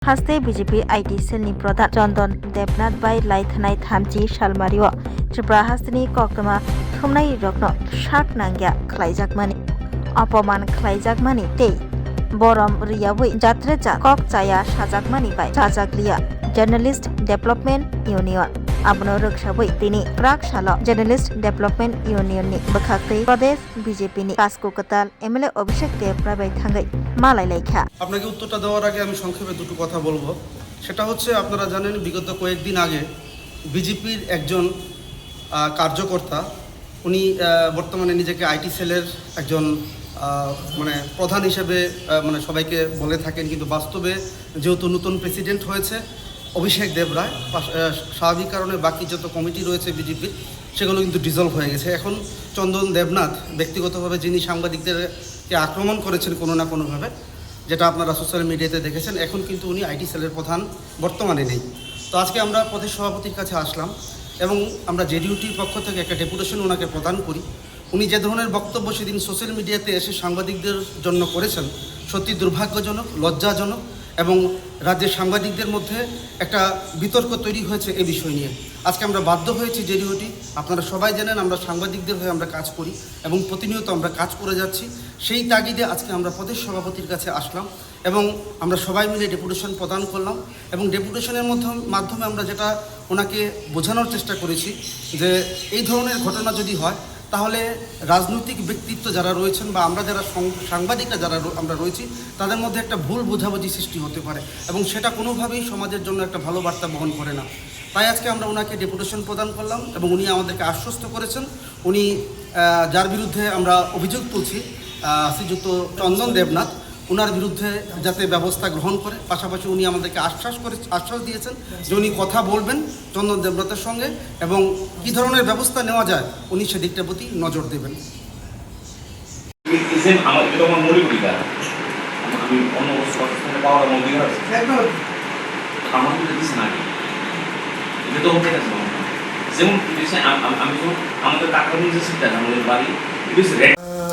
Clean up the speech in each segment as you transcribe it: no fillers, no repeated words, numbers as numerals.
हास्ते BJP IT सेलनि प्रधान चन्दन देबनाथ बाय लाइथानाय 30 सालमारियाव त्रिपुरा हास्तेनि कक्रमा थुमनाय रत्न शाक नांगिया खलायजाकमानि अपमान खलायजाकमानि तै बरम रियावै जात्रेजा कक जाया साजाकमानि बाय जाजाकलिया जर्नलिस्ट डेभलपमेन्ट इउनियन आबनो रोखसाबै तिनि प्राक साल जर्नलिस्ट डेभलपमेन्ट इउनियननि बखाक्तै प्रदेश बीजेपीनि कासकुकताल एमएलए अभिषेक देब राबाय थांगै मालाय लायखा। আপনাকে উত্তরটা দেওয়ার আগে আমি সংক্ষেপে দুটো কথা বলবো। সেটা হচ্ছে আপনারা জানেন বিগত কয়েকদিন আগে বিজেপির একজন কার্যকর্তা উনি বর্তমানে নিজেকে আইটি সেলের একজন মানে প্রধান হিসেবে মানে সবাইকে বলে থাকেন, কিন্তু বাস্তবে যেহেতু নতুন প্রেসিডেন্ট হয়েছে অভিষেক দেব রায়, স্বাভাবিক কারণে বাকি যত কমিটি রয়েছে বিজেপির সেগুলো কিন্তু ডিজলভ হয়ে গেছে। এখন চন্দন দেবনাথ ব্যক্তিগতভাবে যিনি সাংবাদিকদেরকে আক্রমণ করেছেন কোনো না কোনোভাবে, যেটা আপনারা সোশ্যাল মিডিয়াতে দেখেছেন, এখন কিন্তু উনি আইটি সেলের প্রধান বর্তমানে নেই। তো আজকে আমরা প্রদেশ সভাপতির কাছে আসলাম এবং আমরা জেডিইউটির পক্ষ থেকে একটা ডেপুটেশন ওনাকে প্রদান করি। উনি যে ধরনের বক্তব্য সেদিন সোশ্যাল মিডিয়াতে এসে সাংবাদিকদের জন্য করেছেন সত্যি দুর্ভাগ্যজনক, লজ্জাজনক এবং রাজ্যের সাংবাদিকদের মধ্যে একটা বিতর্ক তৈরি হয়েছে এই বিষয় নিয়ে। আজকে আমরা বাধ্য হয়েছি জেডিইউটি, আপনারা সবাই জানেন আমরা সাংবাদিকদের হয়ে আমরা কাজ করি এবং প্রতিনিয়ত আমরা কাজ করে যাচ্ছি। সেই তাগিদে আজকে আমরা প্রদেশ সভাপতির কাছে আসলাম এবং আমরা সবাই মিলে ডেপুটেশন প্রদান করলাম এবং ডেপুটেশনের মাধ্যমে আমরা যেটা ওনাকে বোঝানোর চেষ্টা করেছি যে এই ধরনের ঘটনা যদি হয় তাহলে রাজনৈতিক ব্যক্তিত্ব যারা রয়েছেন বা আমরা যারা সাংবাদিকরা যারা আমরা রয়েছি তাদের মধ্যে একটা ভুল বোঝাবুঝি সৃষ্টি হতে পারে এবং সেটা কোনোভাবেই সমাজের জন্য একটা ভালো বার্তা বহন করে না। তাই আজকে আমরা ওনাকে ডেপুটেশন প্রদান করলাম এবং উনি আমাদেরকে আশ্বস্ত করেছেন উনি যার বিরুদ্ধে আমরা অভিযোগ তুলছি শ্রীযুক্ত চন্দন দেবনাথ, ওনার বিরুদ্ধে যাতে ব্যবস্থা গ্রহণ করে, পাশাপাশি উনি আমাদেরকে আশ্বাস দিয়েছেন যে উনি কথা বলবেন চন্দন দেবনাথের সঙ্গে এবং কী ধরনের ব্যবস্থা নেওয়া যায় উনি সেদিকটার প্রতি নজর দেবেন।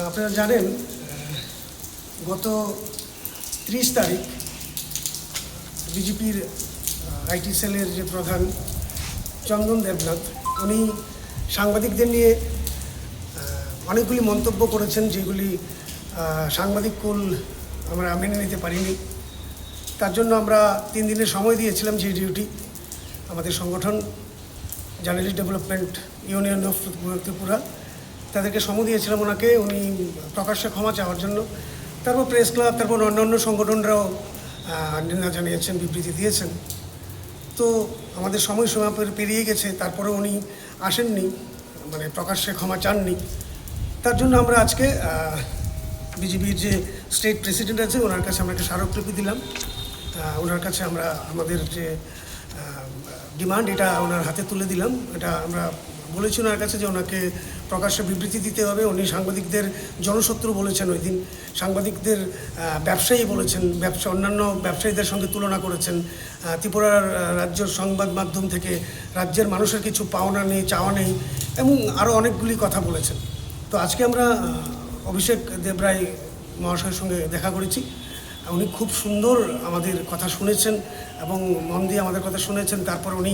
আপনারা জানেন গত 30 তারিখ বিজেপির আইটি সেলের যে প্রধান চন্দন দেবনাথ উনি সাংবাদিকদের নিয়ে অনেকগুলি মন্তব্য করেছেন যেগুলি সাংবাদিক কুল আমরা মেনে নিতে পারিনি। তার জন্য আমরা 3 দিনের সময় দিয়েছিলাম জেডিইউটি আমাদের সংগঠন journalist development union of Tripura, তাদেরকে সময় দিয়েছিলাম ওনাকে উনি প্রকাশ্যে ক্ষমা চাওয়ার জন্য। তারপর প্রেস ক্লাব, তারপর অন্যান্য সংগঠনরাও নিন্দা জানিয়েছেন, বিবৃতি দিয়েছেন। তো আমাদের সময়সীমা পেরিয়ে গেছে, তারপরে উনি আসেননি, মানে প্রকাশ্যে ক্ষমা চাননি। তার জন্য আমরা আজকে বিজেপির যে স্টেট প্রেসিডেন্ট আছে ওনার কাছে আমরা একটা স্মারকলিপি দিলাম। ওনার কাছে আমরা আমাদের যে ডিমান্ড এটা ওনার হাতে তুলে দিলাম। এটা আমরা বলেছি ওনার কাছে যে ওনাকে প্রকাশ্যে বিবৃতি দিতে হবে। উনি সাংবাদিকদের জনশত্রু বলেছেন, ওই দিন সাংবাদিকদের ব্যবসায়ী বলেছেন, অন্যান্য ব্যবসায়ীদের সঙ্গে তুলনা করেছেন। ত্রিপুরার রাজ্যের সংবাদ মাধ্যম থেকে রাজ্যের মানুষের কিছু পাওনা নেই, চাওয়া নেই এবং আরও অনেকগুলি কথা বলেছেন। তো আজকে আমরা অভিষেক দেবরায় মহাশয়ের সঙ্গে দেখা করেছি। উনি খুব সুন্দর আমাদের কথা শুনেছেন এবং মন দিয়ে আমাদের কথা শুনেছেন। তারপর উনি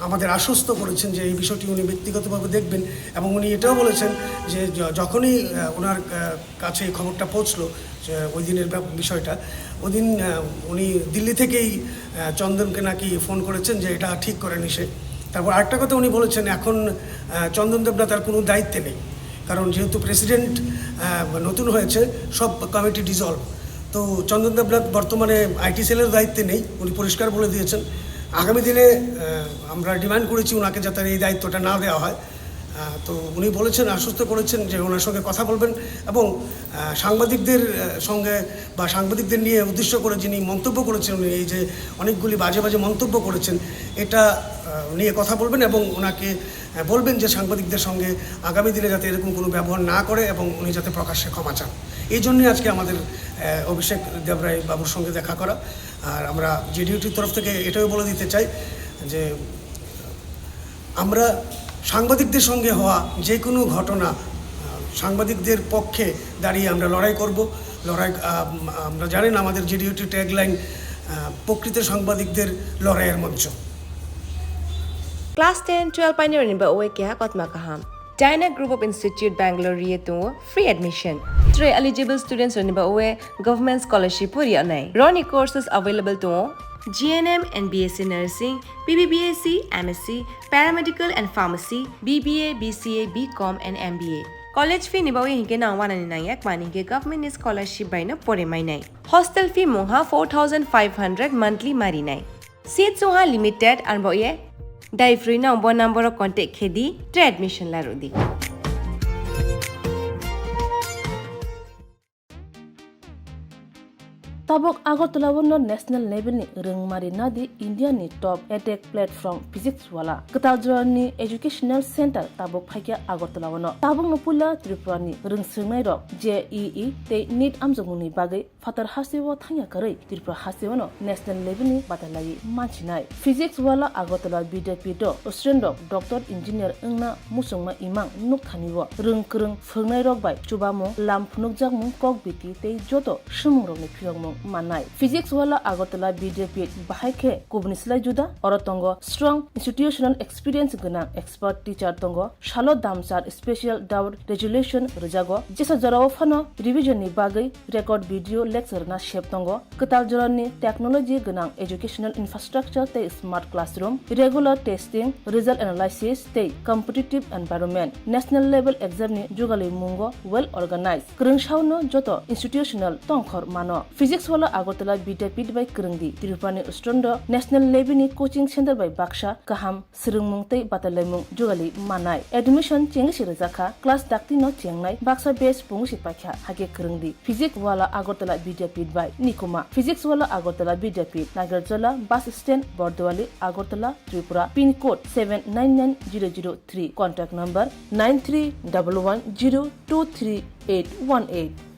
আমাদের আশ্বস্ত করেছেন যে এই বিষয়টি উনি ব্যক্তিগতভাবে দেখবেন এবং উনি এটাও বলেছেন যে যখনই ওনার কাছে এই খবরটা পৌঁছলো যে ওই দিনের বিষয়টা, ওই দিন উনি দিল্লি থেকেই চন্দনকে নাকি ফোন করেছেন যে এটা ঠিক করেনি সে। তারপর আরেকটা কথা উনি বলেছেন এখন চন্দন দেবনাথ তার কোনো দায়িত্বে নেই, কারণ যেহেতু প্রেসিডেন্ট নতুন হয়েছে সব কমিটি ডিজলভ। তো চন্দন দেবনাথ বর্তমানে আইটি সেলের দায়িত্বে নেই, উনি পরিষ্কার বলে দিয়েছেন। আগামী দিনে আমরা ডিমান্ড করেছি ওনাকে যাতে এই দায়িত্বটা না দেওয়া হয়। তো উনি বলেছেন, আশ্বস্ত করেছেন যে ওনার সঙ্গে কথা বলবেন এবং সাংবাদিকদের সঙ্গে বা সাংবাদিকদের নিয়ে উদ্দেশ্য করে যিনি মন্তব্য করেছেন, উনি এই যে অনেকগুলি বাজে বাজে মন্তব্য করেছেন এটা নিয়ে কথা বলবেন এবং ওনাকে বলবেন যে সাংবাদিকদের সঙ্গে আগামী দিনে যাতে এরকম কোনো ব্যবহার না করে এবং উনি যাতে প্রকাশ্যে ক্ষমা চান। এই জন্যই আজকে আমাদের অভিষেক দেবরায় বাবুর সঙ্গে দেখা করা। আর আমরা জেডিইউটির তরফ থেকে এটাও বলে দিতে চাই যে আমরা সাংবাদিকদের সঙ্গে হওয়া যে কোনো ঘটনা সাংবাদিকদের পক্ষে দাঁড়িয়ে আমরা লড়াই করব। আমরা জানেন আমাদের জেডিইউটি ট্যাগলাইন প্রকৃত সাংবাদিকদের লড়াইয়ের মঞ্চ। Class 10-12 pioneer ni ba oe kya kotma kaham. Dyna Group of Institute Bangalore riye to free admission. 3 eligible students ni ba oe government scholarship puri anai. Roni courses available to GNM and BSc Nursing, BBBSc, MSc, Paramedical and Pharmacy, BBA, BCA, BCom and MBA. College fee ni ba oe hinke na 199 mani ke government scholarship by na pore mai nai. Hostel fee moha 4500 monthly mari nai. Seats moha limited and ba oe Dai free na umbo number of contact khedi tre admission la rodi. Tabok Agartala wono national level ni rengmari nadi India ni top edtech platform physics wala Kataljora ni educational center tabok phaikia Agartala wono tabok no pula Tripura ni rengsungnai rok JEE te NEET amjongni bagai fatar hasewo thanya karai Tripura hasewo national level ni batalai manchinai physics wala Agartala BDP do student rok doctor engineer engna musungma imang nuk thaniwo rengkreng phungnai rok bai chubamo lamphunuk jakmung kok biti te joto shumung rok ni phiyongmung manai physics wala Agartala BJP bahaike kubnislai juda orotongo strong institutional experience gana expert teacher tongo shalo damsar special doubt resolution rejago jesa jarawo phano revision ni bagai record video lecture na shep tongo katal jorani technology gana educational infrastructure te smart classroom regular testing result analysis te competitive environment national level exam ni jugali mungo well organized krungshauno joto institutional tongkhor mano physics wala Agartala BJP by Krungdi Tirupani Ustrondo national level ni coaching center by Baksha kaham sirungmung tei batalemung jugali manai admission chengsi rejaka class dakti no chengnai Baksa base pungsi pakha hage Krungdi physics wala Agartala BJP by Nikuma physics wala Agartala BJP Nagarjala bus stand Bordwali Agartala Tripura pin code 799003 contact number 9311023818